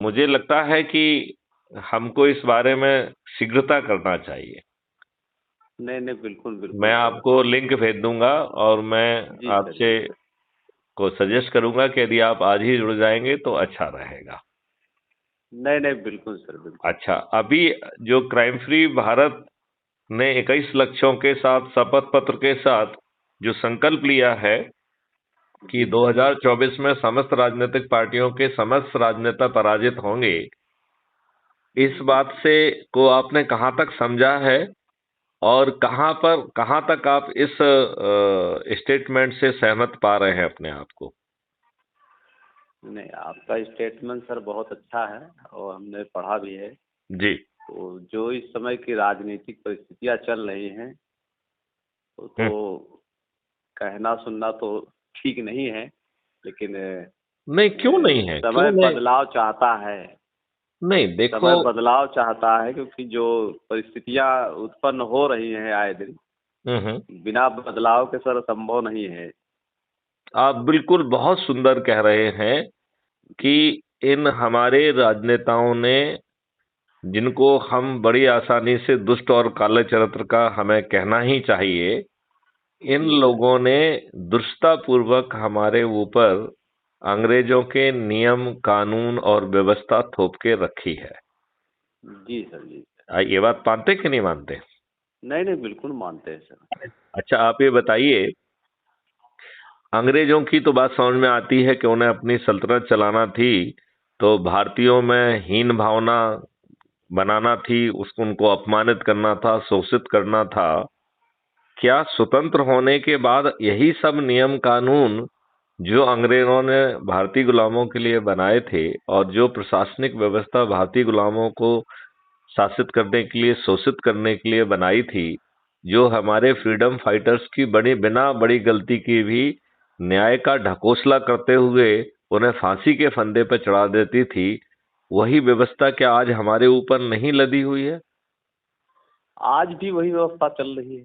मुझे लगता है कि हमको इस बारे में शीघ्रता करना चाहिए। नहीं नहीं, बिल्कुल मैं बिल्कुल सर। आपको लिंक भेज दूंगा और मैं जी सर, आपसे जी सर। को सजेस्ट करूंगा कि यदि आप आज ही जुड़ जाएंगे तो अच्छा रहेगा। नहीं नहीं, बिल्कुल सर, बिल्कुल। अच्छा, अभी जो क्राइम फ्री भारत ने 21 लक्ष्यों के साथ शपथ पत्र के साथ जो संकल्प लिया है कि जी सर। 2024 में समस्त राजनीतिक पार्टियों के समस्त राजनेता पराजित होंगे, इस जी बात से को आपने कहां तक समझा है और कहां तक आप इस स्टेटमेंट से सहमत पा रहे हैं अपने आप को? नहीं, आपका स्टेटमेंट सर बहुत अच्छा है और हमने पढ़ा भी है। जी। तो जो इस समय की राजनीतिक परिस्थितियां चल रही हैं, तो हम्म। कहना सुनना तो ठीक नहीं है, लेकिन नहीं, क्यों नहीं है, क्यों समय नहीं? बदलाव चाहता है। नहीं, देखो। समय बदलाव चाहता है, क्योंकि जो परिस्थितियां उत्पन्न हो रही हैं आए दिन, हम्म। बिना बदलाव के सर संभव नहीं है। आप बिल्कुल बहुत सुंदर कह रहे हैं कि इन हमारे राजनेताओं ने, जिनको हम बड़ी आसानी से दुष्ट और काले चरित्र का हमें कहना ही चाहिए, इन जी सर। लोगों ने दुष्टता पूर्वक हमारे ऊपर अंग्रेजों के नियम कानून और व्यवस्था थोप के रखी है। जी सर, जी सर। ये बात मानते कि नहीं मानते? नहीं नहीं, बिल्कुल मानते हैं सर। अच्छा, आप ये बताइए, अंग्रेजों की तो बात समझ में आती है कि उन्हें अपनी सल्तनत चलाना थी, तो भारतीयों में हीन भावना बनाना थी, उसको उनको अपमानित करना था, शोषित करना था। क्या स्वतंत्र होने के बाद यही सब नियम कानून जो अंग्रेजों ने भारतीय गुलामों के लिए बनाए थे और जो प्रशासनिक व्यवस्था भारतीय गुलामों को शासित करने के लिए, शोषित करने के लिए बनाई थी, जो हमारे फ्रीडम फाइटर्स की बिना बड़ी गलती की भी न्याय का ढकोसला करते हुए उन्हें फांसी के फंदे पर चढ़ा देती थी, वही व्यवस्था क्या आज हमारे ऊपर नहीं लदी हुई है? आज भी वही व्यवस्था चल रही है।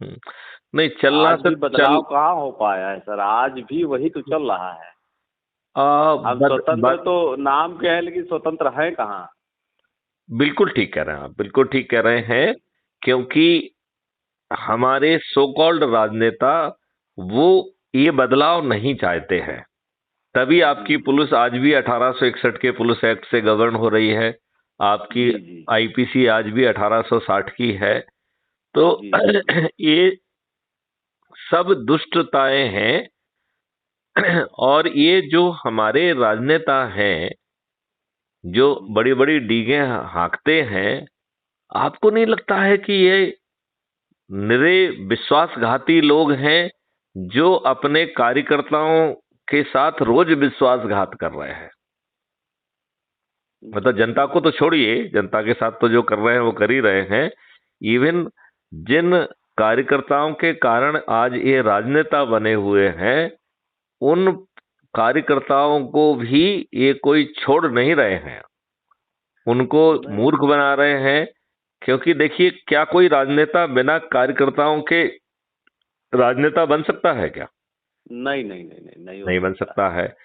हम्म। नहीं, चलना आज से भी चल बदलाव कहाँ हो पाया है सर, आज भी वही तो चल रहा है। आ, हम बद, स्वतंत्र बद, तो नाम के हैं, लेकिन स्वतंत्र है कहाँ। बिल्कुल ठीक कह रहे हैं आप, बिल्कुल ठीक कह रहे हैं। क्योंककि हमारे सो कॉल्ड राजनेता वो ये बदलाव नहीं चाहते हैं, तभी जी आपकी पुलिस आज भी 1861 के पुलिस एक्ट से गवर्न हो रही है। आपकी जी जी आईपीसी आज भी 1860 की है। तो जी जी जी। ये सब दुष्टताएं हैं। और ये जो हमारे राजनेता हैं, जो जी बड़ी बड़ी डीगे हाँकते हैं, आपको नहीं लगता है कि ये निरे विश्वासघाती लोग हैं जो अपने कार्यकर्ताओं के साथ रोज विश्वासघात कर रहे हैं? जी मतलब जनता को तो छोड़िए, जनता के साथ तो जो कर रहे हैं वो कर ही रहे हैं। इवन जिन कार्यकर्ताओं के कारण आज ये राजनेता बने हुए हैं, उन कार्यकर्ताओं को भी ये कोई छोड़ नहीं रहे हैं, उनको नहीं मूर्ख बना रहे हैं। क्योंकि देखिए, क्या कोई राजनेता बिना कार्यकर्ताओं के राजनेता बन सकता है क्या? नहीं नहीं नहीं नहीं, नहीं हो नहीं बन सकता सकता है।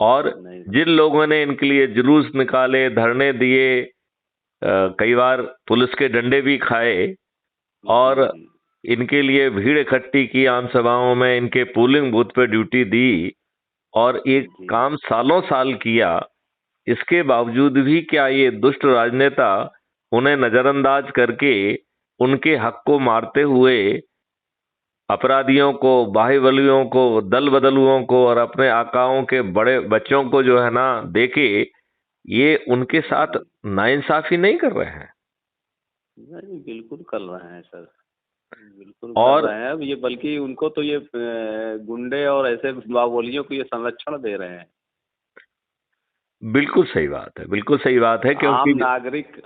और है। नहीं जिन सर। लोगों ने इनके लिए जुलूस निकाले, धरने दिए, कई बार पुलिस के डंडे भी खाए, जी और जी इनके लिए भीड़ इकट्ठी की आम सभाओं में, इनके पोलिंग बूथ पे ड्यूटी दी, और एक जी। काम सालों साल किया, इसके बावजूद भी क्या ये दुष्ट राजनेता उन्हें नजरअंदाज करके उनके हक को मारते हुए अपराधियों को, बाहुबलियों को, दल बदलुओं को और अपने आकाओं के बड़े बच्चों को जो है ना देके, ये उनके साथ जी। नाइंसाफी नहीं कर रहे हैं? नहीं, बिल्कुल कर रहे हैं सर, बिल्कुल कर और रहे हैं। अब ये बल्कि उनको तो ये गुंडे और ऐसे बावलियों को ये संरक्षण दे रहे हैं। बिल्कुल सही बात है, बिल्कुल सही बात है, क्योंकि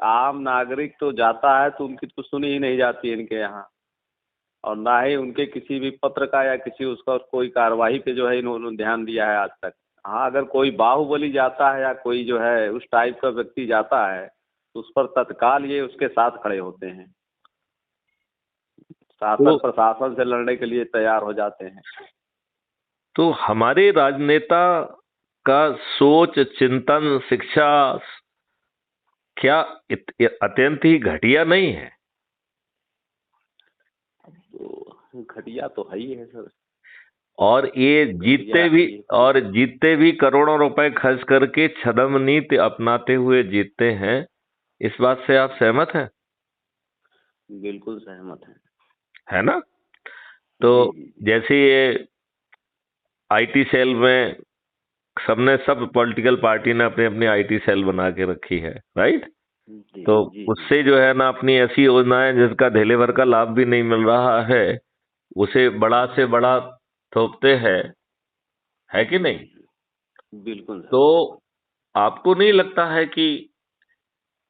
आम नागरिक तो जाता है तो उनकी तो सुनी ही नहीं जाती इनके यहाँ। और ना ही उनके किसी भी पत्र का या किसी उसका कोई कार्रवाई पे जो है इन्होंने ध्यान दिया है आज तक। हाँ, अगर कोई बाहुबली जाता है या कोई जो है उस टाइप का व्यक्ति जाता है, तो उस पर तत्काल ये उसके साथ खड़े होते हैं, शासन तो प्रशासन से लड़ने के लिए तैयार हो जाते हैं। हमारे राजनेता का सोच, चिंतन, शिक्षा क्या अत्यंत ही घटिया नहीं है? तो घटिया तो है ही है सर। और ये घटिया है ही। जीतते भी करोड़ों रुपए खर्च करके छद्म नीति अपनाते हुए जीतते हैं। इस बात से आप सहमत हैं? बिल्कुल सहमत है ना? हैं। तो जी जी जी। जैसे ये आईटी सेल में सब पॉलिटिकल पार्टी ने अपनी अपनी आईटी सेल बना के रखी है, राइट? जी तो जी जी। उससे जो है ना अपनी ऐसी योजनाएं जिसका धेले भर का लाभ भी नहीं मिल रहा है, उसे बड़ा से बड़ा थोपते हैं, है कि नहीं? बिल्कुल सर। तो आपको नहीं लगता है कि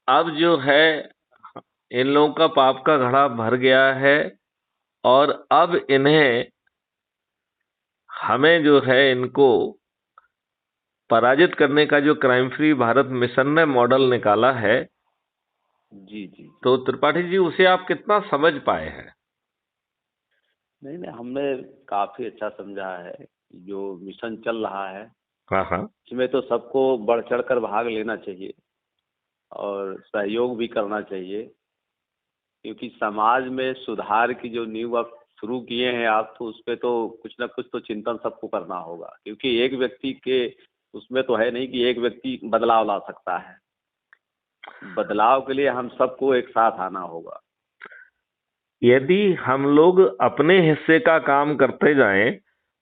अब जो है इन लोगों का पाप का घड़ा भर गया है, और अब इन्हें हमें जो है इनको पराजित करने का जो क्राइम फ्री भारत मिशन ने मॉडल निकाला है, जी जी। तो त्रिपाठी जी उसे आप कितना समझ पाए हैं? नहीं नहीं, हमने काफी अच्छा समझा है। जो मिशन चल रहा है हाँ हाँ। इसमें तो सबको बढ़ चढ़ कर भाग लेना चाहिए और सहयोग भी करना चाहिए, क्योंकि समाज में सुधार की जो नींव आप शुरू किए हैं आप, तो उस पर तो कुछ ना कुछ तो चिंतन सबको करना होगा, क्योंकि एक व्यक्ति के उसमें तो है नहीं कि एक व्यक्ति बदलाव ला सकता है। बदलाव के लिए हम सबको एक साथ आना होगा। यदि हम लोग अपने हिस्से का काम करते जाएं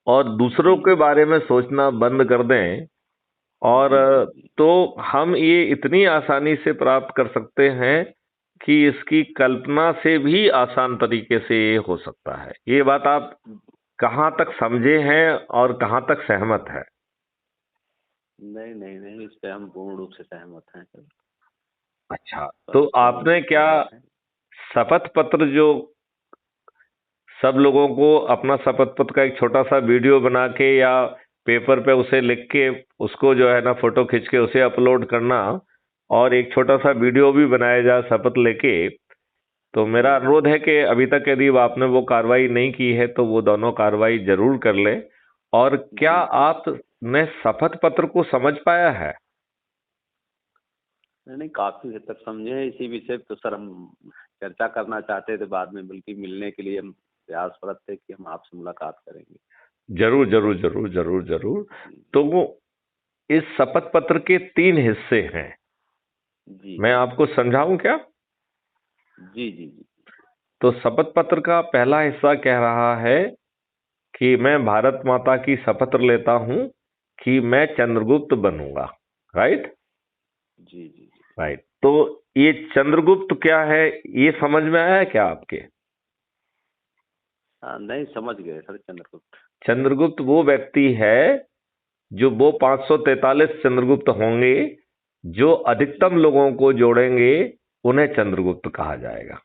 और दूसरों जी के बारे में सोचना बंद कर दें, और जी जी जी। तो हम ये इतनी आसानी से प्राप्त कर सकते हैं कि इसकी कल्पना से भी आसान तरीके से ये हो सकता है। ये बात आप कहाँ तक समझे हैं और कहाँ तक सहमत है? नहीं नहीं नहीं, इस पे हम पूर्ण रूप से सहमत हैं सर। अच्छा, तो पूर्ण रूप आपने से क्या सहमत हैं। शपथ पत्र जो सब लोगों को अपना शपथ पत्र का एक छोटा सा वीडियो बना के या पेपर पे उसे लिख के उसको जो है ना फोटो खींच के उसे अपलोड करना, और एक छोटा सा वीडियो भी बनाया जाए शपथ लेके, तो मेरा जी अनुरोध है कि अभी तक यदि आपने वो कार्रवाई नहीं की है तो वो दोनों कार्रवाई जरूर कर ले। और क्या जी जी। आपने शपथ पत्र को समझ पाया है? नहीं नहीं, काफी हद तक समझे हैं। इसी विषय पे तो सर हम चर्चा करना चाहते थे बाद में, बल्कि मिलने के लिए हम प्रयासरत थे कि हम आपसे मुलाकात करेंगे। जरूर जरूर जरूर जरूर जरूर। जी तो वो इस शपथ पत्र के 3 हिस्से हैं। जी मैं आपको समझाऊं क्या? जी जी जी। तो शपथ पत्र का पहला हिस्सा कह रहा है कि मैं भारत माता की शपथ लेता हूं कि मैं चंद्रगुप्त बनूंगा। राइट? जी जी जी। राइट। तो ये चंद्रगुप्त क्या है, ये समझ में आया है क्या आपके? हाँ, नहीं समझ गए सर। चंद्रगुप्त। चंद्रगुप्त वो व्यक्ति है जो वो 543 चंद्रगुप्त होंगे जो जी अधिकतम लोगों को जोड़ेंगे, उन्हें चंद्रगुप्त कहा जाएगा।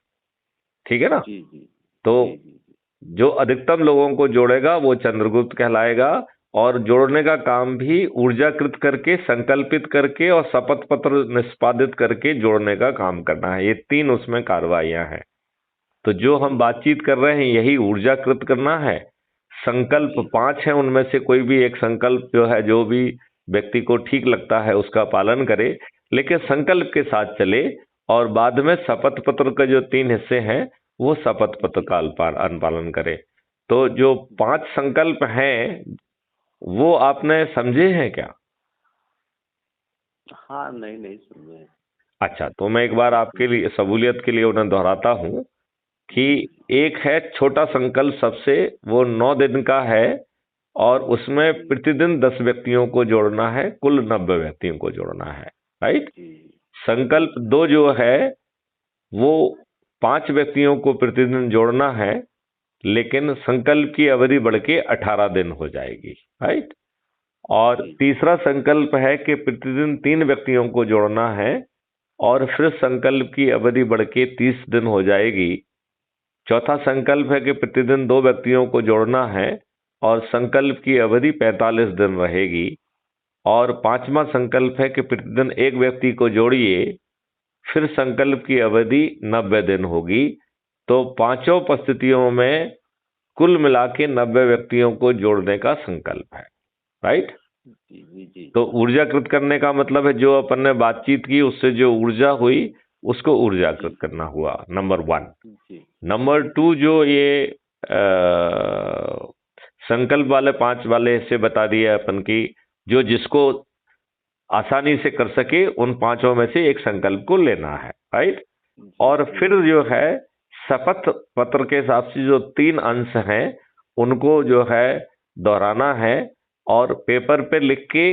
ठीक है ना? जी जी तो जी जी जी। जो अधिकतम लोगों को जोड़ेगा वो चंद्रगुप्त कहलाएगा। और जोड़ने का काम भी ऊर्जाकृत करके, संकल्पित करके और शपथ पत्र निष्पादित करके जोड़ने का काम करना है। ये 3 उसमें कार्रवाइयां हैं। तो जो हम जी बातचीत कर रहे हैं यही ऊर्जाकृत करना है। संकल्प जी 5 है, उनमें से कोई भी एक संकल्प जो है, जो भी व्यक्ति को ठीक लगता है उसका पालन करे, लेकिन संकल्प के साथ चले। और बाद में शपथ पत्र का जो 3 हिस्से हैं वो शपथ पत्र जी। का अनुपालन करे। तो जो 5 संकल्प हैं वो आपने समझे हैं क्या? हाँ, नहीं नहीं समझे। अच्छा, तो मैं एक बार आपके लिए सहूलियत के लिए उन्हें दोहराता हूं कि जी जी एक है छोटा संकल्प सबसे, वो 9 दिन का है, और उसमें जी प्रतिदिन 10 व्यक्तियों को जोड़ना है, कुल 90 व्यक्तियों को जोड़ना है। राइट? जी जी संकल्प 2 जो है वो 5 व्यक्तियों को प्रतिदिन जोड़ना है, लेकिन संकल्प की अवधि बढ़ के 18 दिन हो जाएगी। राइट? और जी तीसरा संकल्प है कि प्रतिदिन 3 व्यक्तियों को जोड़ना है, और फिर संकल्प की अवधि बढ़ के 30 दिन हो जाएगी। चौथा संकल्प है कि प्रतिदिन 2 व्यक्तियों को जोड़ना है, और संकल्प की अवधि 45 दिन रहेगी। और पांचवा संकल्प है कि प्रतिदिन 1 व्यक्ति को जोड़िए, फिर संकल्प की अवधि 90 दिन होगी। तो पांचों परिस्थितियों में कुल मिला के 90 व्यक्तियों को जोड़ने का संकल्प है। राइट? जी जी जी तो ऊर्जाकृत करने का मतलब है जो अपन ने बातचीत की उससे जो ऊर्जा हुई उसको ऊर्जाकृत जी करना हुआ, नंबर 1। जी नंबर 2, जो ये संकल्प वाले 5 वाले हिस्से बता दिए अपन की, जो जिसको आसानी से कर सके उन 5 में से एक संकल्प को लेना है, राइट। जी और जी फिर जो है शपथ पत्र के हिसाब से जो 3 अंश हैं उनको जो है दोहराना है, और पेपर पे लिख के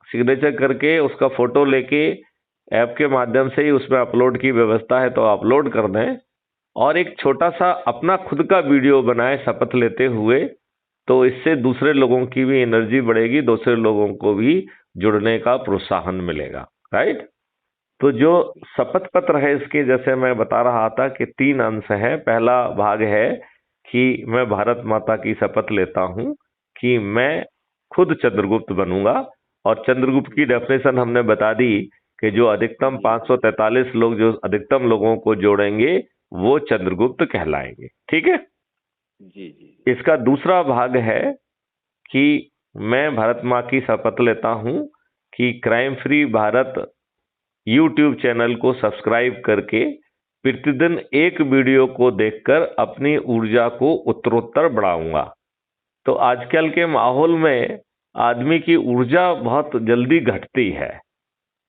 सिग्नेचर करके उसका फोटो लेके ऐप के माध्यम से ही उसमें अपलोड की व्यवस्था है तो अपलोड कर दें, और एक छोटा सा अपना खुद का वीडियो बनाए शपथ लेते हुए। तो इससे दूसरे लोगों की भी एनर्जी बढ़ेगी, दूसरे लोगों को भी जुड़ने का प्रोत्साहन मिलेगा, राइट। तो जो शपथ पत्र है इसके, जैसे मैं बता रहा था कि 3 अंश हैं। पहला भाग है कि मैं भारत माता की शपथ लेता हूं कि मैं खुद चंद्रगुप्त बनूंगा, और चंद्रगुप्त की डेफिनेशन हमने बता दी कि जो अधिकतम जी 543 लोग जो अधिकतम लोगों को जोड़ेंगे वो चंद्रगुप्त कहलाएंगे, ठीक है। जी जी इसका दूसरा भाग है कि मैं भारत माँ की शपथ लेता हूं कि crime free Bharat YouTube channel को सब्सक्राइब करके प्रतिदिन एक वीडियो को देखकर अपनी ऊर्जा को उत्तरोत्तर बढ़ाऊंगा। तो आजकल के माहौल में आदमी की ऊर्जा बहुत जल्दी घटती है,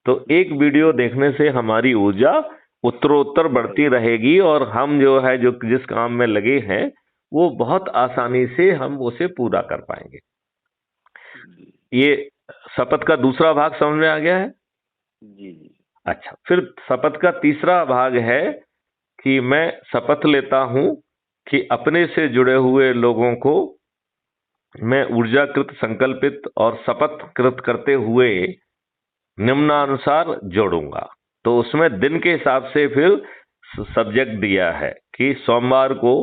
तो एक वीडियो देखने से हमारी ऊर्जा उत्तरोत्तर बढ़ती रहेगी, और हम जो है जो जिस काम में लगे हैं वो बहुत आसानी से हम उसे पूरा कर पाएंगे। जी ये शपथ का दूसरा भाग समझ में आ गया है। जी जी अच्छा, फिर शपथ का तीसरा भाग है कि मैं शपथ लेता हूं कि अपने से जुड़े हुए लोगों को मैं ऊर्जाकृत, संकल्पित और शपथकृत करते हुए निम्नानुसार जोड़ूंगा। तो उसमें दिन के हिसाब से फिर सब्जेक्ट दिया है कि सोमवार को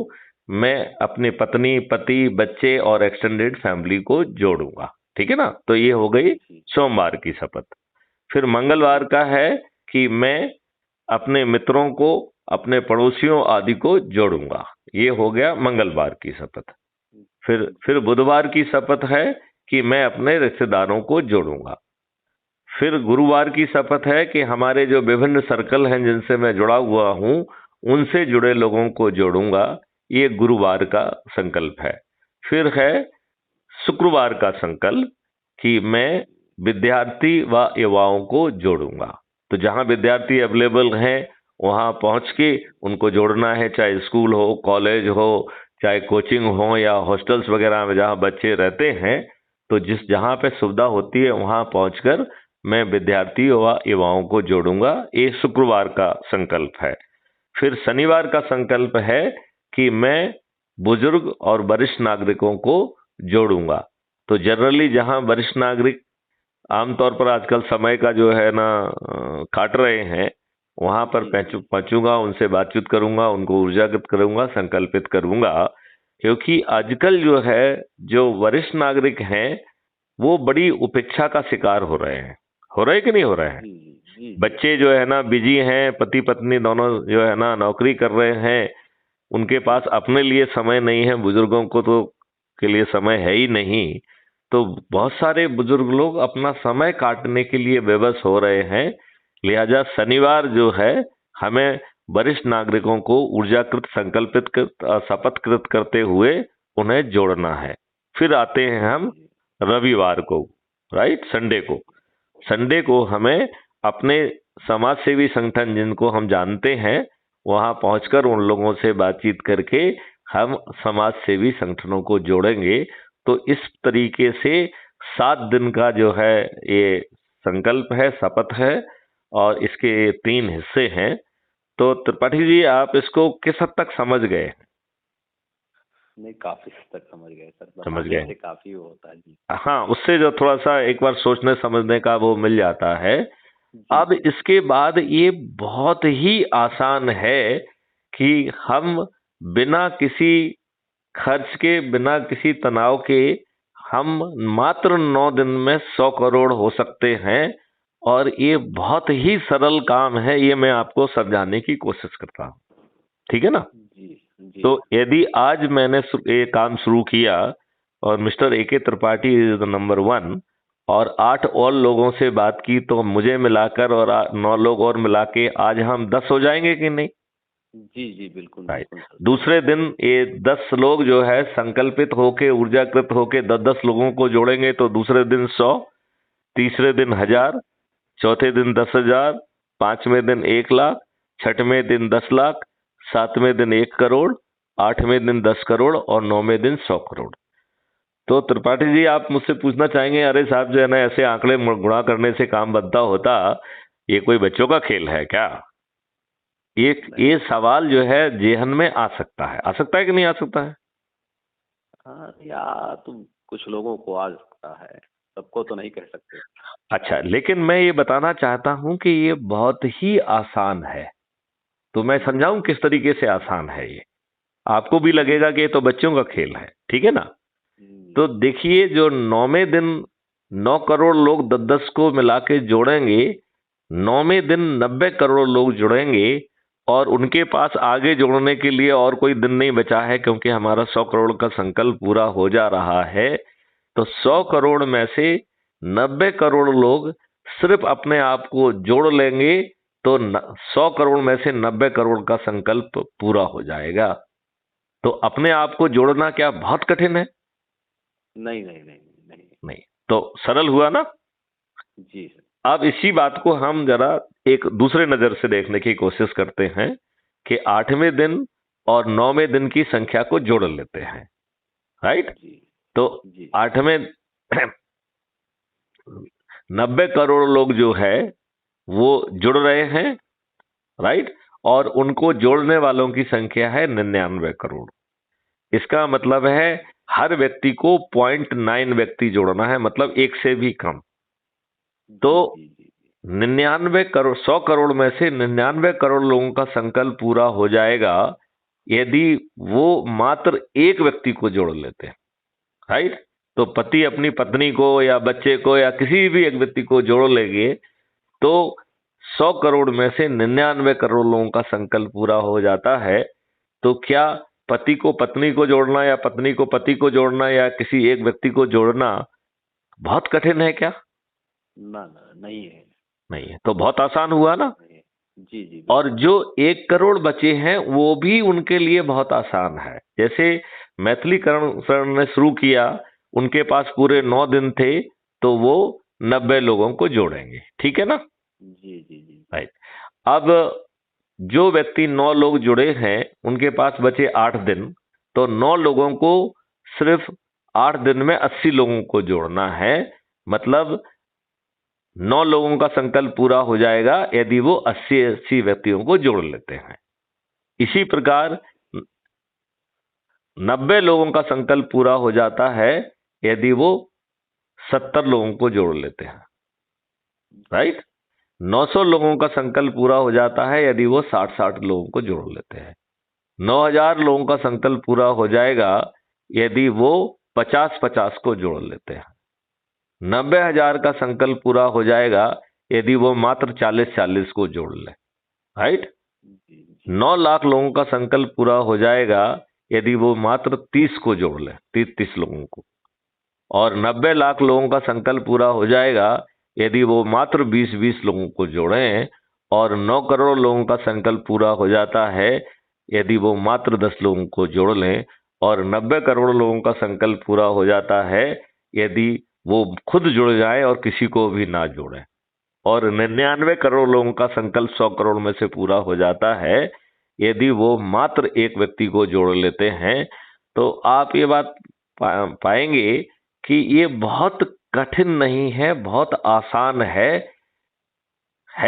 मैं अपनी पत्नी, पति, बच्चे और एक्सटेंडेड फैमिली को जोड़ूंगा, ठीक है ना। तो ये हो गई जी सोमवार की शपथ। फिर मंगलवार का है कि मैं अपने मित्रों को, अपने पड़ोसियों आदि को जोड़ूंगा, ये हो गया मंगलवार की शपथ। फिर बुधवार की शपथ है कि मैं अपने रिश्तेदारों को जोड़ूंगा। फिर गुरुवार की शपथ है कि हमारे जो विभिन्न सर्कल हैं जिनसे मैं जुड़ा हुआ हूं उनसे जुड़े लोगों को जोड़ूंगा, ये गुरुवार का संकल्प है। फिर है शुक्रवार का संकल्प कि मैं विद्यार्थी व युवाओं को जोड़ूंगा। तो जहां विद्यार्थी अवेलेबल हैं वहां पहुंच के उनको जोड़ना है, चाहे स्कूल हो, कॉलेज हो, चाहे कोचिंग हो या हॉस्टल्स वगैरह में जहां बच्चे रहते हैं। तो जहां पे सुविधा होती है वहां पहुंचकर मैं विद्यार्थी व युवाओं को जोड़ूंगा, ये शुक्रवार का संकल्प है। फिर शनिवार का संकल्प है कि मैं बुजुर्ग और वरिष्ठ नागरिकों को जोड़ूंगा। तो जनरली जहां वरिष्ठ नागरिक आमतौर पर आजकल समय का जो है ना काट रहे हैं, वहां पर पहुंचूंगा, उनसे बातचीत करूंगा, उनको ऊर्जागत करूंगा, संकल्पित करूंगा। क्योंकि आजकल जो है जो वरिष्ठ नागरिक हैं वो बड़ी उपेक्षा का शिकार हो रहे हैं। हो रहे कि नहीं हो रहे हैं? जी जी जी बच्चे जो है ना बिजी हैं, पति पत्नी दोनों जो है ना नौकरी कर रहे हैं, उनके पास अपने लिए समय नहीं है, बुजुर्गों को तो के लिए समय है ही नहीं। तो बहुत सारे बुजुर्ग लोग अपना समय काटने के लिए बेबस हो रहे हैं। लिहाजा शनिवार जो है हमें वरिष्ठ नागरिकों को ऊर्जाकृत, संकल्पित शपथकृत करते हुए उन्हें जोड़ना है। फिर आते हैं हम रविवार को, राइट, संडे को। संडे को हमें अपने समाज सेवी संगठन जिनको हम जानते हैं वहां पहुंचकर उन लोगों से बातचीत करके हम समाज सेवी संगठनों को जोड़ेंगे। तो इस तरीके से 7 दिन का जो है ये संकल्प है, शपथ है, और इसके 3 हिस्से हैं। तो त्रिपाठी जी आप इसको किस हद तक समझ गए? नहीं, काफी हद तक समझ गए सर, समझ बताने गए? से काफी वो होता है। जी हाँ, उससे जो थोड़ा सा एक बार सोचने समझने का वो मिल जाता है। जी अब जी इसके बाद ये बहुत ही आसान है कि हम बिना किसी खर्च के, बिना किसी तनाव के, हम मात्र 9 दिन में 100 करोड़ हो सकते हैं। और ये बहुत ही सरल काम है, ये मैं आपको समझाने की कोशिश करता हूं, ठीक है ना। जी जी तो यदि आज मैंने ये काम शुरू किया और मिस्टर ए के त्रिपाठी इज द नंबर 1, और 8 और लोगों से बात की, तो मुझे मिलाकर और 9 लोग और मिला के आज हम 10 हो जाएंगे कि नहीं? जी जी बिल्कुल राइट। बिल्कुल सर। दूसरे दिन ये 10 लोग जो है संकल्पित होके, ऊर्जाकृत होके 10-10 लोगों को जोड़ेंगे, तो दूसरे दिन 100, तीसरे दिन 1000, चौथे दिन 10,000, पांचवें दिन 1,00,000, छठवें दिन 10,00,000, सातवें दिन 1 करोड़, आठवें दिन 10 करोड़ और नौवें दिन 100 करोड़। तो त्रिपाठी जी, आप मुझसे पूछना चाहेंगे, अरे साहब जो है ना, ऐसे आंकड़े गुणा करने से काम बनता होता, ये कोई बच्चों का खेल है क्या? ये सवाल जो है जेहन में आ सकता है कि नहीं आ सकता है? हाँ या तो कुछ लोगों को आ सकता है, सबको तो नहीं कह सकते। अच्छा, लेकिन मैं ये बताना चाहता हूं कि ये बहुत ही आसान है। तो मैं समझाऊं किस तरीके से आसान है ये। आपको भी लगेगा कि ये तो बच्चों का खेल है, ठीक है ना? तो देखिए, जो 9वें दिन 9 करोड़ लोग 10-10 को मिला के जोड़ेंगे, 9वें दिन 90 करोड़ लोग जुड़ेंगे, और उनके पास आगे जोड़ने के लिए और कोई दिन नहीं बचा है, क्योंकि हमारा 100 करोड़ का संकल्प पूरा हो जा रहा है। तो 100 करोड़ में से 90 करोड़ लोग सिर्फ अपने आप को जोड़ लेंगे, तो 100 करोड़ में से 90 करोड़ का संकल्प पूरा हो जाएगा। तो अपने आप को जोड़ना क्या बहुत कठिन है? नहीं नहीं नहीं नहीं। नहीं। तो सरल हुआ ना? जी सर। अब इसी बात को हम जरा एक दूसरे नजर से देखने की कोशिश करते हैं कि 8वें दिन और 9वें दिन की संख्या को जोड़ लेते हैं। राइट। जी तो जी 8वें 90 करोड़ लोग जो है वो जुड़ रहे हैं। राइट। और उनको जोड़ने वालों की संख्या है 99 करोड़। इसका मतलब है हर व्यक्ति को 0.9 व्यक्ति जोड़ना है, मतलब एक से भी कम। तो 99 करोड़, 100 करोड़ में से 99 करोड़ लोगों का संकल्प पूरा हो जाएगा यदि वो मात्र एक व्यक्ति को जोड़ लेते हैं। राइट। तो पति अपनी पत्नी को या बच्चे को या किसी भी एक व्यक्ति को जोड़ लेंगे, तो 100 करोड़ में से 99 करोड़ लोगों का संकल्प पूरा हो जाता है। तो क्या पति को पत्नी को जोड़ना या पत्नी को पति को जोड़ना या किसी एक व्यक्ति को जोड़ना बहुत कठिन है क्या? ना ना नहीं है। नहीं है। तो बहुत आसान हुआ ना? जी जी। और जो 1 करोड़ बचे हैं वो भी उनके लिए बहुत आसान है। जैसे मैथिलीकरण सर ने शुरू किया, उनके पास पूरे 9 दिन थे, तो वो 90 लोगों को जोड़ेंगे। ठीक है ना? जी जी जी। राइट। अब जो व्यक्ति 9 लोग जुड़े हैं उनके पास बचे 8 दिन, तो 9 लोगों को सिर्फ 8 दिन में 80 लोगों को जोड़ना है। मतलब 9 लोगों का संकल्प पूरा हो जाएगा यदि वो 80 व्यक्तियों को जोड़ लेते हैं। इसी प्रकार 90 लोगों का संकल्प पूरा हो जाता है यदि वो 70 लोगों को जोड़ लेते हैं। राइट। 900 लोगों का संकल्प पूरा हो जाता है यदि वो 60-60 लोगों को जोड़ लेते हैं। 9,000 लोगों का संकल्प पूरा हो जाएगा यदि वो 50-50 को जोड़ लेते हैं। 90,000 का संकल्प पूरा हो जाएगा यदि वो मात्र 40-40 को जोड़ ले। राइट। 9 लाख लोगों का संकल्प पूरा हो जाएगा यदि वो मात्र 30 को जोड़ ले, 30 लोगों को। और 90 लाख लोगों का संकल्प पूरा हो जाएगा यदि वो मात्र 20-20 लोगों को जोड़ें। और 9 करोड़ लोगों का संकल्प पूरा हो जाता है यदि वो मात्र 10 लोगों को जोड़ लें। और 90 करोड़ लोगों का संकल्प पूरा हो जाता है यदि वो खुद जुड़ जाए और किसी को भी ना जोड़े। और 99 करोड़ लोगों का संकल्प 100 करोड़ में से पूरा हो जाता है यदि वो मात्र एक व्यक्ति को जोड़ लेते हैं। तो आप ये बात पाएंगे कि ये बहुत कठिन नहीं है, बहुत आसान है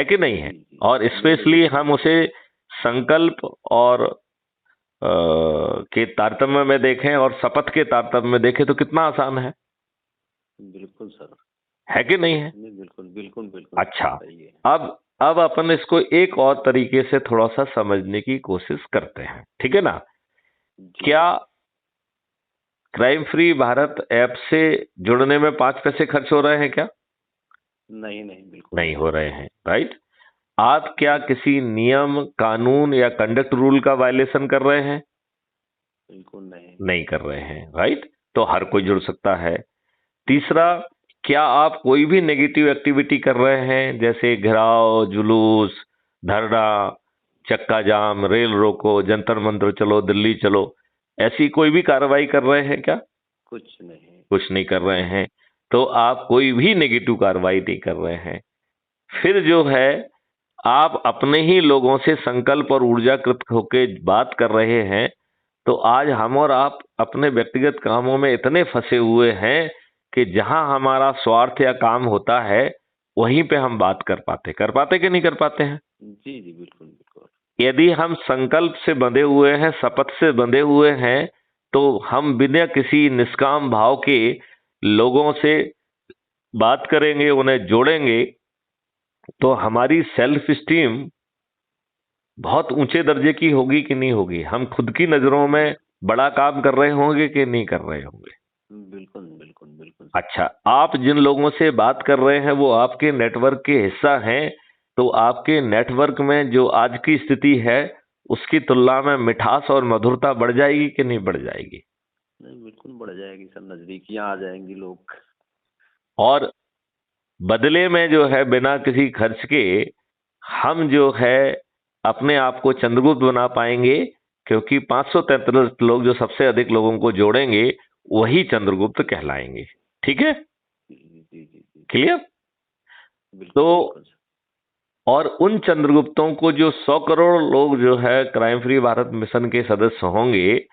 कि नहीं है? और स्पेशली हम उसे संकल्प और के तारतम्य में देखें और शपथ के तारतम्य में देखें तो कितना आसान है। बिल्कुल सर। है कि नहीं है? बिल्कुल बिल्कुल बिल्कुल। अच्छा, अब अपन इसको एक और तरीके से थोड़ा सा समझने की कोशिश करते हैं। ठीक है ना? क्या क्राइम फ्री भारत ऐप से जुड़ने में 5 पैसे खर्च हो रहे हैं क्या? नहीं नहीं बिल्कुल नहीं हो रहे हैं। राइट। आप क्या किसी नियम, कानून या कंडक्ट रूल का वायलेशन कर रहे हैं? बिल्कुल नहीं। नहीं कर रहे हैं। राइट। तो हर कोई जुड़ सकता है। तीसरा, क्या आप कोई भी नेगेटिव एक्टिविटी कर रहे हैं, जैसे घेराव, जुलूस, धरना, चक्का जाम, रेल रोको, जंतर मंतर चलो, दिल्ली चलो, ऐसी कोई भी कार्रवाई कर रहे हैं क्या? कुछ नहीं। कुछ नहीं कर रहे हैं। तो आप कोई भी नेगेटिव कार्रवाई नहीं कर रहे हैं। फिर जो है, आप अपने ही लोगों से संकल्प और ऊर्जाकृत होके बात कर रहे हैं। तो आज हम और आप अपने व्यक्तिगत कामों में इतने फंसे हुए हैं कि जहां हमारा स्वार्थ या काम होता है वहीं पे हम बात कर पाते कि नहीं कर पाते हैं? जी जी, बिल्कुल बिल्कुल। यदि हम संकल्प से बंधे हुए हैं, शपथ से बंधे हुए हैं, तो हम बिना किसी निष्काम भाव के लोगों से बात करेंगे, उन्हें जोड़ेंगे, तो हमारी सेल्फ स्टीम बहुत ऊंचे दर्जे की होगी कि नहीं होगी? हम खुद की नजरों में बड़ा काम कर रहे होंगे कि नहीं कर रहे होंगे? बिल्कुल बिल्कुल बिल्कुल। अच्छा, आप जिन लोगों से बात कर रहे हैं वो आपके नेटवर्क के हिस्सा हैं, तो आपके नेटवर्क में जो आज की स्थिति है उसकी तुलना में मिठास और मधुरता बढ़ जाएगी कि नहीं बढ़ जाएगी? नहीं, बिल्कुल बढ़ जाएगी सर, नजदीकियां आ जाएंगी लोग। और बदले में जो है बिना किसी खर्च के हम जो है अपने आप को चंद्रगुप्त बना पाएंगे, क्योंकि 543 लोग जो सबसे अधिक लोगों को जोड़ेंगे वही चंद्रगुप्त कहलाएंगे। ठीक है? जी जी जी जी। क्लियर? बिल्कुल तो बिल्कुल सर। और उन चंद्रगुप्तों को जो 100 करोड़ लोग जो है क्राइम फ्री भारत मिशन के सदस्य होंगे,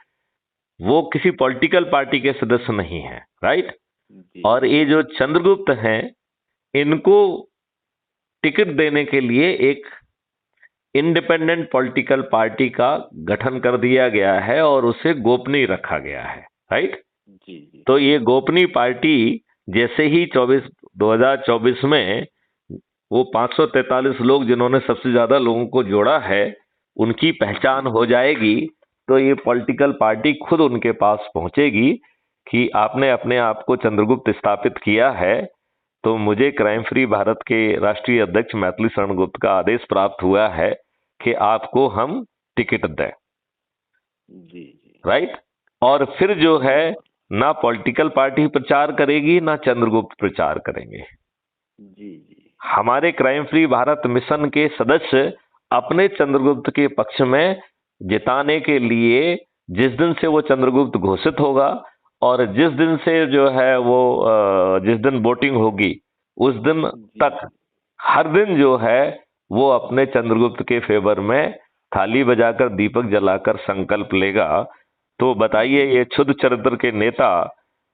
वो किसी पॉलिटिकल पार्टी के सदस्य नहीं है, राइट? जी और ये जो चंद्रगुप्त हैं, इनको टिकट देने के लिए एक इंडिपेंडेंट पॉलिटिकल पार्टी का गठन कर दिया गया है और उसे गोपनीय रखा गया है, राइट? जी जी। तो ये गोपनीय पार्टी जैसे ही 2024 में वो 543 लोग जिन्होंने सबसे ज्यादा लोगों को जोड़ा है उनकी पहचान हो जाएगी, तो ये पॉलिटिकल पार्टी खुद उनके पास पहुंचेगी कि आपने अपने आप को चंद्रगुप्त स्थापित किया है, तो मुझे क्राइम फ्री भारत के राष्ट्रीय अध्यक्ष मैथिली शरण गुप्त का आदेश प्राप्त हुआ है कि आपको हम टिकट दें। जी जी। राइट? और फिर जो है ना पॉलिटिकल पार्टी प्रचार करेगी ना चंद्रगुप्त प्रचार करेंगे। जी जी। हमारे क्राइम फ्री भारत मिशन के सदस्य अपने चंद्रगुप्त के पक्ष में जिताने के लिए जिस दिन से वो चंद्रगुप्त घोषित होगा और जिस दिन से जो है वो जिस दिन वोटिंग होगी उस दिन तक हर दिन जो है वो अपने चंद्रगुप्त के फेवर में थाली बजाकर दीपक जलाकर संकल्प लेगा। तो बताइए, ये क्षुद्र चरित्र के नेता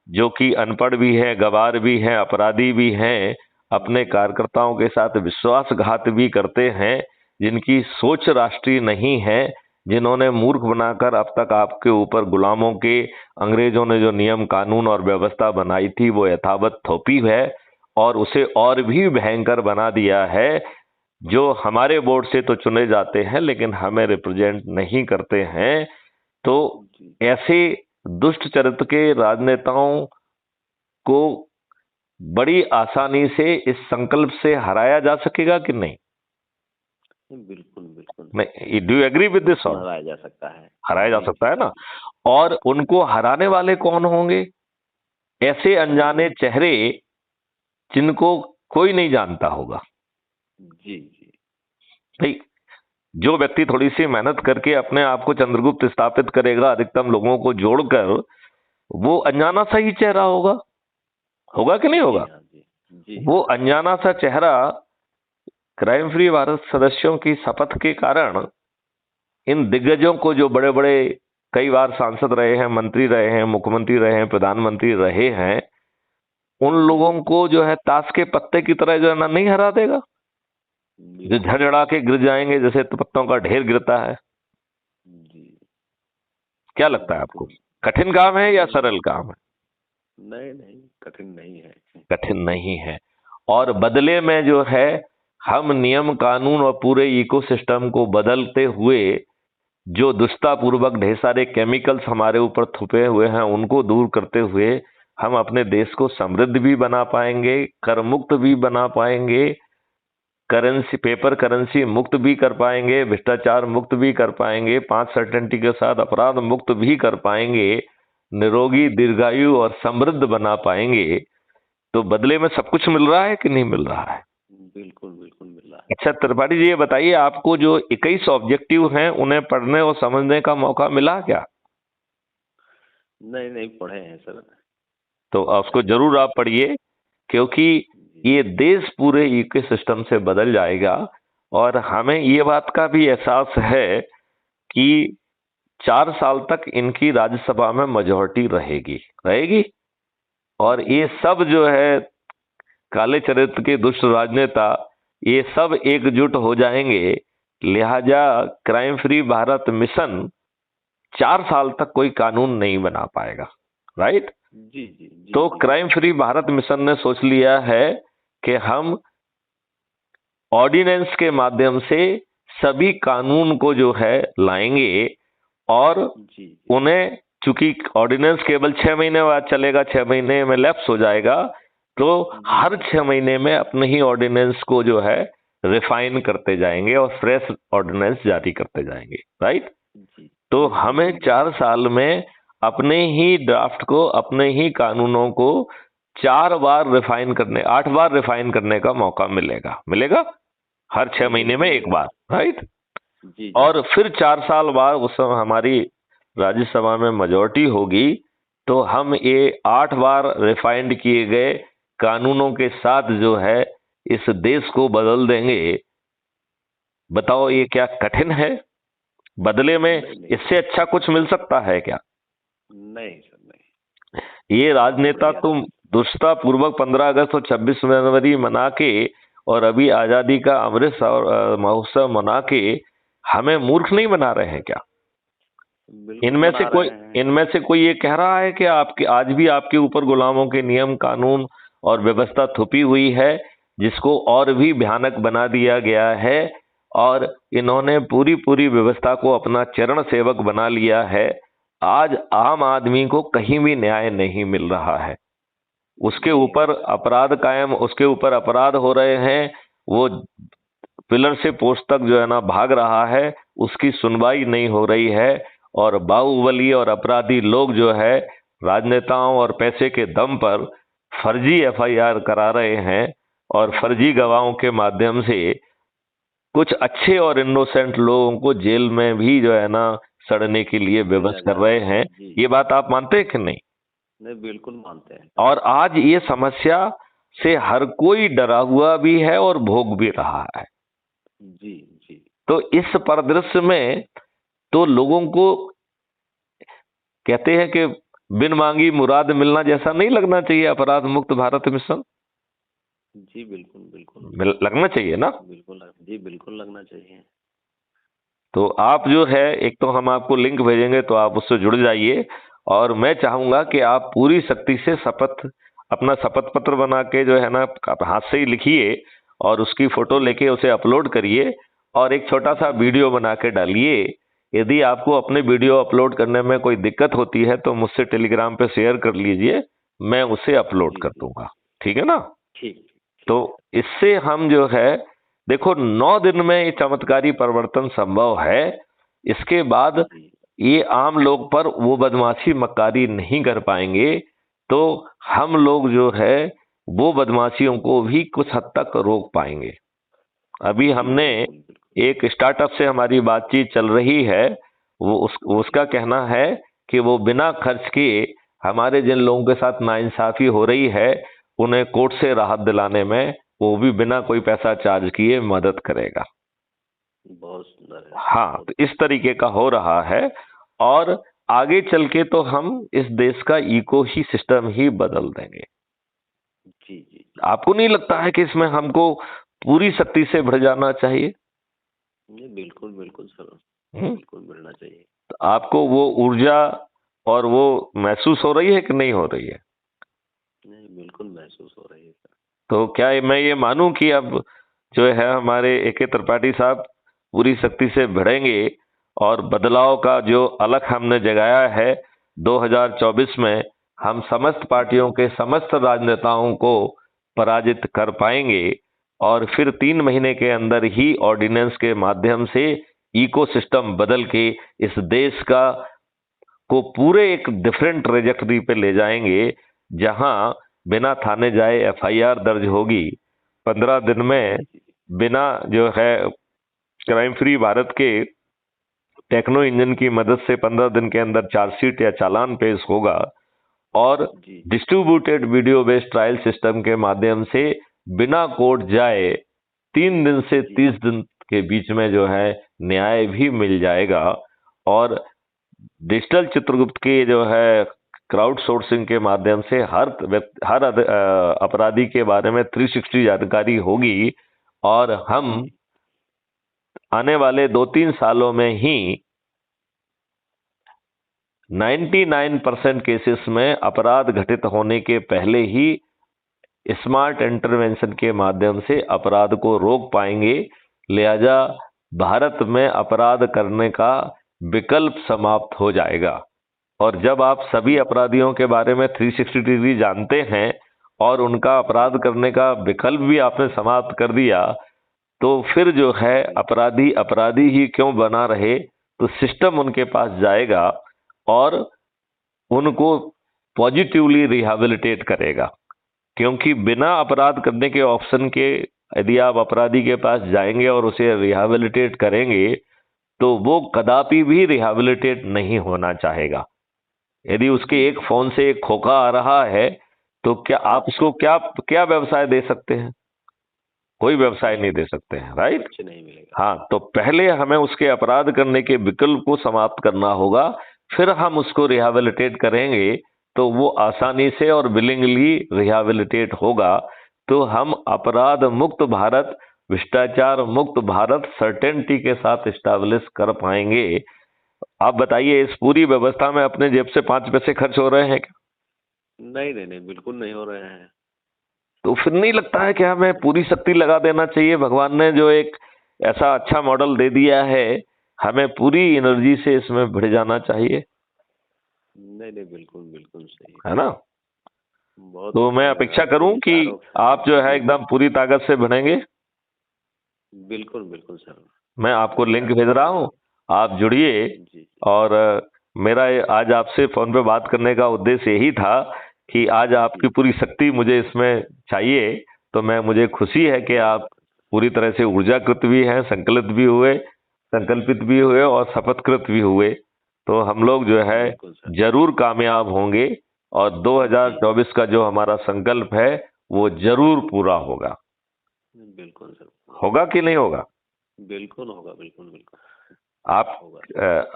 जो कि अनपढ़ भी हैं, गवार भी हैं, अपराधी भी हैं, अपने कार्यकर्ताओं के साथ विश्वासघात भी करते हैं, जिनकी सोच राष्ट्रीय नहीं है, जिन्होंने मूर्ख बनाकर अब तक आपके ऊपर गुलामों के अंग्रेजों ने जो नियम कानून और व्यवस्था बनाई थी वो यथावत थोपी है और उसे और भी भयंकर बना दिया है। जो हमारे बोर्ड से तो चुने जाते हैं लेकिन हमें रिप्रेजेंट नहीं करते हैं। तो ऐसे दुष्ट चरित्र के राजनेताओं को बड़ी आसानी से इस संकल्प से हराया जा सकेगा कि नहीं? बिल्कुल बिल्कुल। Do you agree with this? हराया जा सकता है। हराया जा सकता है ना। और उनको हराने वाले कौन होंगे? ऐसे अनजाने चेहरे जिनको कोई नहीं जानता होगा। जी जी। भाई, जो व्यक्ति थोड़ी सी मेहनत करके अपने आप को चंद्रगुप्त स्थापित करेगा, अधिकतम लोगों को जोड़कर, वो अनजाना सा ही चेहरा होगा। होगा कि नहीं होगा? जी। वो अनजाना सा चेहरा क्राइम फ्री भारत सदस्यों की शपथ के कारण इन दिग्गजों को, जो बड़े बड़े कई बार सांसद रहे हैं, मंत्री रहे हैं, मुख्यमंत्री रहे हैं, प्रधानमंत्री रहे हैं, उन लोगों को जो है ताश के पत्ते की तरह जो है ना नहीं हरा देगा, जो झड़झड़ा के गिर जाएंगे जैसे पत्तों का ढेर गिरता है। जी। क्या लगता है आपको, कठिन काम है या सरल काम है? नहीं नहीं, कठिन नहीं है। कठिन नहीं है। और बदले में जो है हम नियम कानून और पूरे इकोसिस्टम को बदलते हुए जो दुष्टतापूर्वक ढेर सारे केमिकल्स हमारे ऊपर थुपे हुए हैं उनको दूर करते हुए हम अपने देश को समृद्ध भी बना पाएंगे, कर मुक्त भी बना पाएंगे, करेंसी, पेपर करेंसी मुक्त भी कर पाएंगे, भ्रष्टाचार मुक्त भी कर पाएंगे, 5 सर्टेनिटी के साथ अपराध मुक्त भी कर पाएंगे, निरोगी, दीर्घायु और समृद्ध बना पाएंगे। तो बदले में सब कुछ मिल रहा है कि नहीं मिल रहा है? बिल्कुल बिल्कुल मिल रहा है। अच्छा त्रिपाठी जी, ये बताइए, आपको जो 21 ऑब्जेक्टिव हैं उन्हें पढ़ने और समझने का मौका मिला क्या? नहीं नहीं पढ़े हैं सर। तो उसको जरूर आप पढ़िए, क्योंकि ये देश पूरे इको सिस्टम से बदल जाएगा। और हमें ये बात का भी एहसास है कि 4 साल तक इनकी राज्यसभा में मेजोरिटी रहेगी रहेगी और ये सब जो है काले चरित्र के दुष्ट राजनेता, ये सब एकजुट हो जाएंगे। लिहाजा क्राइम फ्री भारत मिशन 4 साल तक कोई कानून नहीं बना पाएगा, राइट? जी जी जी। तो क्राइम फ्री भारत मिशन ने सोच लिया है कि हम ऑर्डिनेंस के माध्यम से सभी कानून को जो है लाएंगे और उन्हें, चूंकि ऑर्डिनेंस केवल 6 महीने बाद चलेगा, 6 महीने में लैप्स हो जाएगा, तो हर 6 महीने में अपने ही ऑर्डिनेंस को जो है रिफाइन करते जाएंगे और फ्रेश ऑर्डिनेंस जारी करते जाएंगे, राइट? तो हमें 4 साल में अपने ही ड्राफ्ट को, अपने ही कानूनों को 4 बार रिफाइन करने, 8 बार रिफाइन करने का मौका मिलेगा हर 6 महीने में एक बार, राइट? और फिर 4 साल बाद उस समय हमारी राज्यसभा में मेजोरिटी होगी, तो हम ये 8 बार रिफाइंड किए गए कानूनों के साथ जो है इस देश को बदल देंगे। बताओ ये क्या कठिन है? बदले में इससे अच्छा कुछ मिल सकता है क्या? नहीं सर नहीं। ये राजनेता तुम दुष्टता पूर्वक 15 अगस्त और 26 जनवरी मना के और अभी आजादी का अमृत महोत्सव मना के हमें मूर्ख नहीं बना रहे हैं क्या? इनमें से कोई ये कह रहा है कि आपके आज भी आपके ऊपर गुलामों के नियम कानून और व्यवस्था थुपी हुई है, जिसको और भी भयानक बना दिया गया है और इन्होंने पूरी पूरी व्यवस्था को अपना चरण सेवक बना लिया है। आज आम आदमी को कहीं भी न्याय नहीं मिल रहा है, उसके ऊपर अपराध कायम, उसके ऊपर अपराध हो रहे हैं, वो पिलर से पोस्ट तक जो है ना भाग रहा है, उसकी सुनवाई नहीं हो रही है और बाहुबली और अपराधी लोग जो है राजनेताओं और पैसे के दम पर फर्जी एफआईआर करा रहे हैं और फर्जी गवाहों के माध्यम से कुछ अच्छे और इनोसेंट लोगों को जेल में भी जो है ना सड़ने के लिए विवश कर रहे हैं। ये बात आप मानते हैं कि नहीं? नहीं बिल्कुल मानते हैं। और आज ये समस्या से हर कोई डरा हुआ भी है और भोग भी रहा है। जी जी। तो इस परिदृश्य में तो लोगों को कहते हैं कि बिन मांगी मुराद मिलना जैसा नहीं लगना चाहिए अपराध मुक्त भारत मिशन। जी बिल्कुल बिल्कुल लगना चाहिए ना? बिल्कुल जी बिल्कुल लगना चाहिए। तो आप जो है, एक तो हम आपको लिंक भेजेंगे तो आप उससे जुड़ जाइए और मैं चाहूंगा कि आप पूरी शक्ति से अपना शपथ पत्र बना के जो है ना हाथ से ही लिखिए और उसकी फोटो लेके उसे अपलोड करिए और एक छोटा सा वीडियो बना के डालिए। यदि आपको अपने वीडियो अपलोड करने में कोई दिक्कत होती है तो मुझसे टेलीग्राम पे शेयर कर लीजिए, मैं उसे अपलोड कर दूंगा, ठीक है ना? ठीक। तो इससे हम जो है, देखो 9 दिन में ये चमत्कारी परिवर्तन संभव है। इसके बाद ये आम लोग पर वो बदमाशी मक्कारी नहीं कर पाएंगे, तो हम लोग जो है वो बदमाशियों को भी कुछ हद तक रोक पाएंगे। अभी हमने एक स्टार्टअप से हमारी बातचीत चल रही है, उसका कहना है कि वो बिना खर्च किए हमारे जिन लोगों के साथ नाइंसाफी हो रही है उन्हें कोर्ट से राहत दिलाने में वो भी बिना कोई पैसा चार्ज किए मदद करेगा। बहुत सुंदर है। हाँ, तो इस तरीके का हो रहा है और आगे चल के तो हम इस देश का इको ही सिस्टम ही बदल देंगे। जी जी। आपको नहीं लगता है कि इसमें हमको पूरी शक्ति से भर जाना चाहिए? बिल्कुल बिल्कुल सर, बिल्कुल मिलना चाहिए। तो आपको वो ऊर्जा और वो महसूस हो रही है कि नहीं हो रही है? नहीं बिल्कुल महसूस हो रही है सर। तो क्या मैं ये मानूं कि अब जो है हमारे ए.के. त्रिपाठी साहब पूरी शक्ति से भिड़ेंगे और बदलाव का जो अलख हमने जगाया है 2024 में हम समस्त पार्टियों के समस्त राजनेताओं को पराजित कर पाएंगे और फिर 3 महीने के अंदर ही ऑर्डिनेंस के माध्यम से इकोसिस्टम बदल के इस देश को पूरे एक डिफरेंट ट्रेजेक्टरी पे ले जाएंगे, जहां बिना थाने जाए FIR दर्ज होगी। 15 दिन में बिना जो है crime free Bharat K techno engine की मदद से 15 दिन के अंदर चार्जशीट या चालान पेश होगा और distributed video based trial system के माध्यम से बिना कोर्ट जाए 3 दिन से 30 दिन के बीच में जो है न्याय भी मिल जाएगा। और डिजिटल चित्रगुप्त के जो है क्राउड सोर्सिंग के माध्यम से हर अपराधी के बारे में 360 जानकारी होगी और हम आने वाले 2-3 सालों में ही 99% केसेस में अपराध घटित होने के पहले ही स्मार्ट इंटरवेंशन के माध्यम से अपराध को रोक पाएंगे। लिहाजा भारत में अपराध करने का विकल्प समाप्त हो जाएगा। और जब आप सभी अपराधियों के बारे में 360 डिग्री जानते हैं और उनका अपराध करने का विकल्प भी आपने समाप्त कर दिया, तो फिर जो है अपराधी अपराधी ही क्यों बना रहे, तो सिस्टम उनके पास जाएगा और उनको पॉजिटिवली रिहैबिलिटेट करेगा। क्योंकि बिना अपराध करने के ऑप्शन के यदि आप अपराधी के पास जाएंगे और उसे रिहैबिलिटेट करेंगे तो वो कदापि भी रिहैबिलिटेट नहीं होना चाहेगा। यदि उसके एक फोन से एक खोखा आ रहा है तो क्या आप उसको क्या व्यवसाय दे सकते हैं? कोई व्यवसाय नहीं दे सकते हैं, राइट? नहीं मिलेगा। हाँ, तो पहले हमें उसके अपराध करने के विकल्प को समाप्त करना होगा, फिर हम उसको रिहैबिलिटेट करेंगे तो वो आसानी से और विलिंगली रिहैबिलिटेट होगा। तो हम अपराध मुक्त भारत, भ्रष्टाचार मुक्त भारत सर्टेनिटी के साथ स्टैब्लिश कर पाएंगे। आप बताइए, इस पूरी व्यवस्था में अपने जेब से 5 पैसे खर्च हो रहे हैं क्या? नहीं नहीं नहीं, बिल्कुल नहीं हो रहे हैं। तो फिर नहीं लगता है कि हमें पूरी शक्ति लगा देना चाहिए? भगवान ने जो एक ऐसा अच्छा मॉडल दे दिया है, हमें पूरी एनर्जी से इसमें भिड़ जाना चाहिए। नहीं नहीं, बिल्कुल बिल्कुल सही है ना? बहुत। तो मैं अपेक्षा करूं कि आप जो है एकदम पूरी ताकत से भिड़ेंगे। बिल्कुल बिल्कुल सर। मैं आपको लिंक भेज रहा हूं, आप जुड़िए। और मेरा आज आपसे फोन पे बात करने का उद्देश्य यही था कि आज आपकी पूरी शक्ति मुझे इसमें चाहिए। तो मुझे खुशी है कि आप पूरी तरह से ऊर्जाकृत भी हैं, संकल्पित भी हुए और शपथकृत भी हुए। तो हम लोग जो है जरूर कामयाब होंगे और 2024 का जो हमारा संकल्प है वो जरूर पूरा होगा। बिल्कुल सर। होगा कि नहीं होगा? बिल्कुल होगा, बिल्कुल बिल्कुल। आप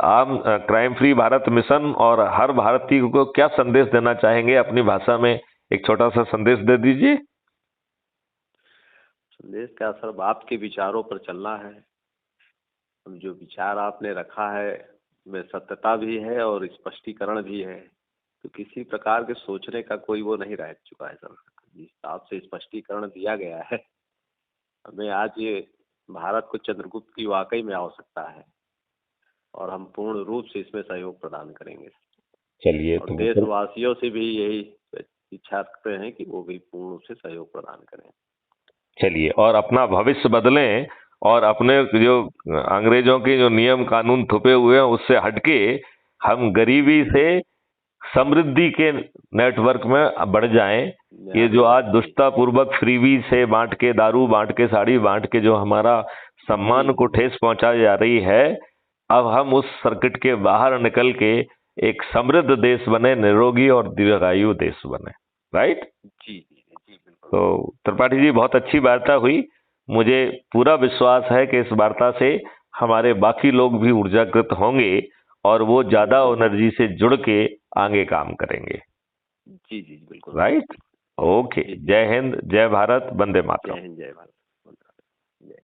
आम क्राइम फ्री भारत मिशन और हर भारतीय को क्या संदेश देना चाहेंगे? अपनी भाषा में एक छोटा सा संदेश दे दीजिए। संदेश क्या सर, आपके विचारों पर चलना है। जो विचार आपने रखा है में सत्यता भी है और स्पष्टीकरण भी है। तो किसी प्रकार के सोचने का कोई वो नहीं रह चुका है सर। जिस हिसाब से स्पष्टीकरण दिया गया है, हमें आज ये भारत को चंद्रगुप्त की वाकई में आवश्यकता है और हम पूर्ण रूप से इसमें सहयोग प्रदान करेंगे। चलिए, तो देशवासियों से भी यही इच्छा रखते हैं कि वो भी पूर्ण रूप से सहयोग प्रदान करें। चलिए, और अपना भविष्य बदलें और अपने जो अंग्रेजों के जो नियम कानून थुपे हुए हैं उससे हटके हम गरीबी से समृद्धि के नेटवर्क में बढ़ जाएं। ये जो आज दुष्टता पूर्वक फ्रीबी से बांट के, दारू बांट के, साड़ी बांट के जो हमारा सम्मान को ठेस पहुंचाई जा रही है, अब हम उस सर्किट के बाहर निकल के एक समृद्ध देश बने, निरोगी और दीर्घायु देश बने। राइट जी जी बिल्कुल। तो त्रिपाठी जी, बहुत अच्छी वार्ता हुई। मुझे पूरा विश्वास है कि इस वार्ता से हमारे बाकी लोग भी ऊर्जाकृत होंगे और वो ज्यादा एनर्जी से जुड़ के आगे काम करेंगे। जी जी बिल्कुल। राइट। ओके, जय हिंद, जय भारत, वंदे मातरम। जय हिंद, जय भारत।